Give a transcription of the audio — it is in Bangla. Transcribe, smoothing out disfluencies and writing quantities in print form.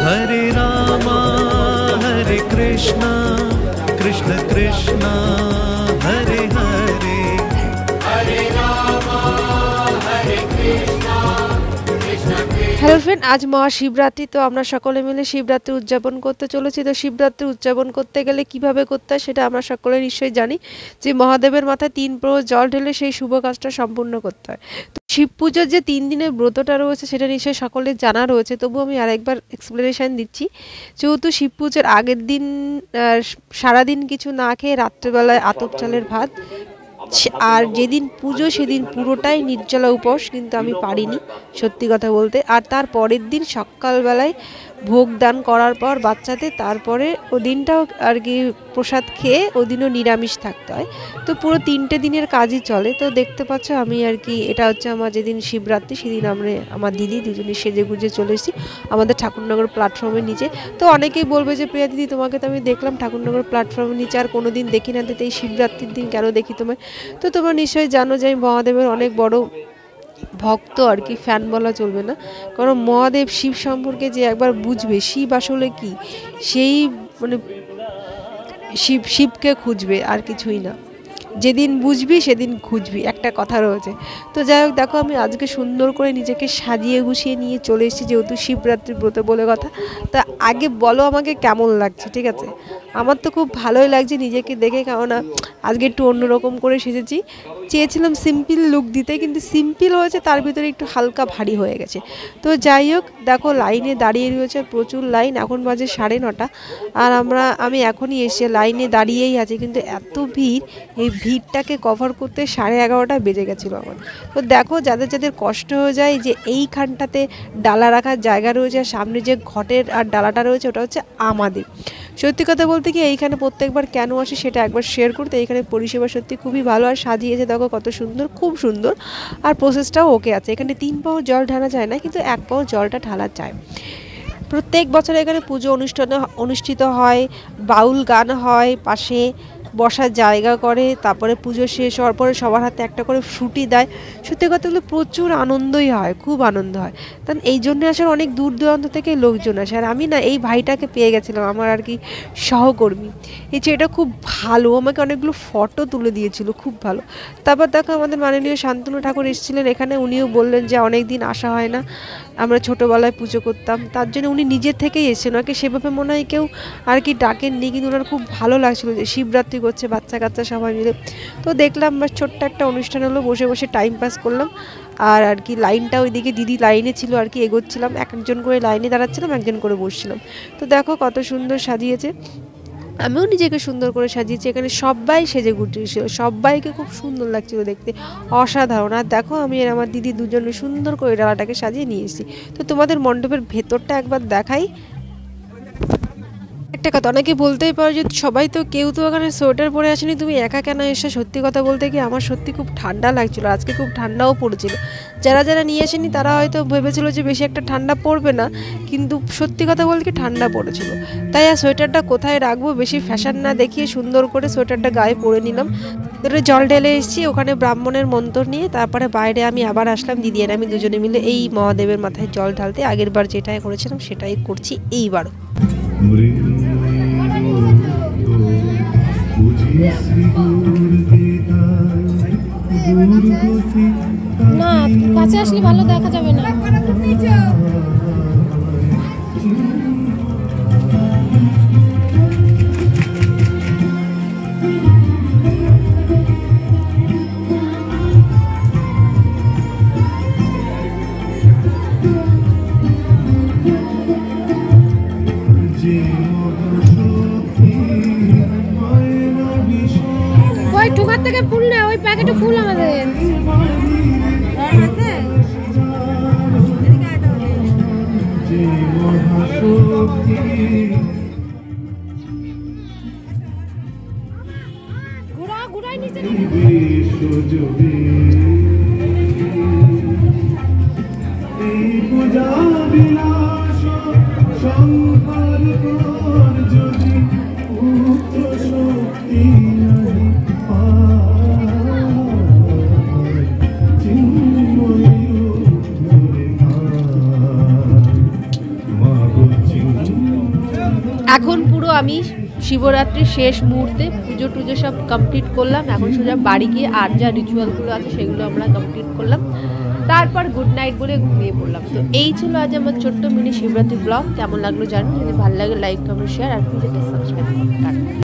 हरे रामा हरे कृष्णा कृष्ण कृष्णा हरे हरे हरे रामा हरे कृष्णा कृष्ण कृष्ण। হ্যালো ফ্রেন্ড, আজ মহাশিবরাত্রি। তো আমরা সকলে মিলে শিবরাত্রি উদযাপন করতে চলেছি। তো শিবরাত্রি উদযাপন করতে গেলে কিভাবে করতে হয় সেটা আমরা সকলে নিশ্চয়ই জানি, যে মহাদেবের মাথায় 3 প্রহর জল ঢেলে সেই শুভ কাজটা সম্পূর্ণ করতে হয়। তো শিব পুজোর যে 3 দিনের ব্রতটা রয়েছে সেটা নিশ্চয়ই সকলের জানা রয়েছে, তবু আমি আরেকবার এক্সপ্লেনেশন দিচ্ছি। যেহেতু শিব পুজোর আগের দিন সারাদিন কিছু না খেয়ে রাত্রেবেলায় আতপ চালের ভাত, আর যেদিন পুজো সেদিন পুরোটাই নির্জলা উপোস, কিন্তু আমি পারিনি সত্যি কথা বলতে। আর তার পরের দিন সকালবেলায় ভোগ দান করার পর বাচ্চাদের, তারপরে ও দিনটাও আর কি প্রসাদ খেয়ে ওদিনও নিরামিষ থাকতে হয়। তো পুরো 3টে দিনের কাজই চলে। তো দেখতে পাচ্ছ আমি আর কি, এটা হচ্ছে আমার যেদিন শিবরাত্রি সেদিন আমরা আমার দিদি দুজনে সেজে গুজে চলে এসেছি আমাদের ঠাকুরনগর প্ল্যাটফর্মের নিচে। তো অনেকেই বলবে যে প্রিয়া দিদি, তোমাকে তো আমি দেখলাম ঠাকুরনগর প্ল্যাটফর্মের নিচে, আর কোনো দিন দেখি না, তো এই শিবরাত্রির দিন কেন দেখি তোমায়? তো তোমরা নিশ্চয়ই জানো যে আমি মহাদেবের অনেক বড় ভক্ত আর কি, ফ্যান বলা চলবে না, কারণ মহাদেব শিব সম্পর্কে যে একবার বুঝবে শিব আসলে কি, সেই মানে শিবকে খুঁজবে আর কিছুই না। যেদিন বুঝবি সেদিন খুঁজবি, একটা কথা রয়েছে। তো যাই হোক, দেখো আমি আজকে সুন্দর করে নিজেকে সাজিয়ে গুছিয়ে নিয়ে চলে এসেছি, যেহেতু শিবরাত্রি ব্রত বলে কথা। তা আগে বলো আমাকে কেমন লাগছে, ঠিক আছে? আমার তো খুব ভালোই লাগছে নিজেকে দেখে, কেননা আজকে একটু অন্যরকম করে সেজেছি। চেয়েছিলাম সিম্পল লুক দিতে, কিন্তু সিম্পল হয়েছে, তার ভিতরে একটু হালকা ভারী হয়ে গেছে। তো যাই হোক, দেখো লাইনে দাঁড়িয়ে রয়েছে প্রচুর লাইন, এখন বাজে 9:30, আর আমি এখনই এসে লাইনে দাঁড়িয়েই আছি, কিন্তু এত ভিড়, এই ভিড়টাকে কভার করতে 11:30 বেজে গেছিলো আমার। তো দেখো যাদের যাদের কষ্ট হয়ে যায়, যে এইখানটাতে ডালা রাখার জায়গা রয়েছে, আর সামনে যে ঘটের আর ডালাটা রয়েছে ওটা হচ্ছে আমাদের। সত্যি কথা বলতে কি, এইখানে প্রত্যেকবার কেন আসি সেটা একবার শেয়ার করতে। এইখানে পরিষেবা সত্যি খুবই ভালো, আর সাজিয়েছে দেখো কত সুন্দর, খুব সুন্দর, আর প্রসেসটাও ওকে আছে। এখানে 3 পাও জল ঢালা যায় না, কিন্তু 1 পাও জলটা ঢালা যায়। প্রত্যেক বছর এখানে পুজো অনুষ্ঠিত হয়, বাউল গান হয়, পাশে বসার জায়গা করে, তারপরে পুজো শেষ হওয়ার পরে সবার হাতে একটা করে ফ্রুটি দেয়। সত্যি কথা বলতে প্রচুর আনন্দই হয়, খুব আনন্দ হয়। কারণ এই জন্য আসার অনেক দূর দূরান্ত থেকে লোকজন আসে। আর আমি না এই ভাইটাকে পেয়ে গেছিলাম, আমার আর কি সহকর্মী, এই ছেলেটা খুব ভালো, আমাকে অনেকগুলো ফটো তুলে দিয়েছিল, খুব ভালো। তারপর দেখো আমাদের মাননীয় শান্তনু ঠাকুর এসেছিলেন এখানে, উনিও বললেন যে অনেক দিন আসা হয় না, আমরা ছোটোবেলায় পুজো করতাম, তার জন্য উনি নিজের থেকেই এসেছেন। ওনাকে সেভাবে মনে হয় কেউ আর কি ডাকেননি, কিন্তু ওনার খুব ভালো লাগছিলো যে শিবরাত্রি করছে বাচ্চা কাচ্চা সবাই মিলে। তো দেখলাম ছোট্ট একটা অনুষ্ঠান হলো, বসে বসে টাইম পাস করলাম। আর কি লাইনটা ওইদিকে দিদি লাইনে ছিল আর কি, এগোচ্ছিলাম, একজন করে লাইনে দাঁড়াচ্ছিলাম, একজন করে বসছিলাম। তো দেখো কত সুন্দর সাজিয়েছে, আমিও নিজেকে সুন্দর করে সাজিয়েছি। এখানে সবাই সেজে গুটিয়েছিল, সবাইকে খুব সুন্দর লাগছিল দেখতে, অসাধারণ। আর দেখো আমি আর আমার দিদি দুজনে সুন্দর করে ডালাটাকে সাজিয়ে নিয়ে এসেছি। তো তোমাদের মণ্ডপের ভেতরটা একবার দেখাই। একটা কথা অনেকে বলতেই পারো যে সবাই তো, কেউ তো এখানে সোয়েটার পরে আসেনি, তুমি একা কেন এসে? সত্যি কথা বলতে কি, আমার সত্যি খুব ঠান্ডা লাগছিল, আজকে খুব ঠান্ডাও পড়েছিল। যারা যারা নিয়ে আসেনি তারা হয়তো ভেবেছিল যে বেশি একটা ঠান্ডা পড়বে না, কিন্তু সত্যি কথা বলতে কি ঠান্ডা পড়েছিল। তাই আর সোয়েটারটা কোথায় রাখবো, বেশি ফ্যাশন না দেখিয়ে সুন্দর করে সোয়েটারটা গায়ে পরে নিলাম। ধরে জল ঢেলে এসেছি ওখানে ব্রাহ্মণের মন্ত্র নিয়ে, তারপরে বাইরে আমি আবার আসলাম, দিদি আর আমি দুজনে মিলে এই মহাদেবের মাথায় জল ঢালতে। আগের বার যেটাই করেছিলাম সেটাই করছি এইবারও। না, কাছে আসলে ভালো দেখা যাবে না। ওই ঠোকার থেকে ফুল না, ওই প্যাকেটে ফুল আমাদের ঘুরাই নিচে। এখন পুরো আমি শিবরাত্রির শেষ মুহূর্তে পুজো টুজো সব কমপ্লিট করলাম। এখন সোজা বাড়ি গিয়ে আর যা রিচুয়ালগুলো আছে সেগুলো আমরা কমপ্লিট করলাম, তারপর গুড নাইট বলে ঘুমিয়ে পড়লাম। তো এই ছিল আজ আমার ছোট্ট মিনি শিবরাত্রি ব্লগ। কেমন লাগলো জানো, যদি ভালো লাগে লাইক কমেন্ট শেয়ার আর প্লিজ একটা সাবস্ক্রাইব করুন।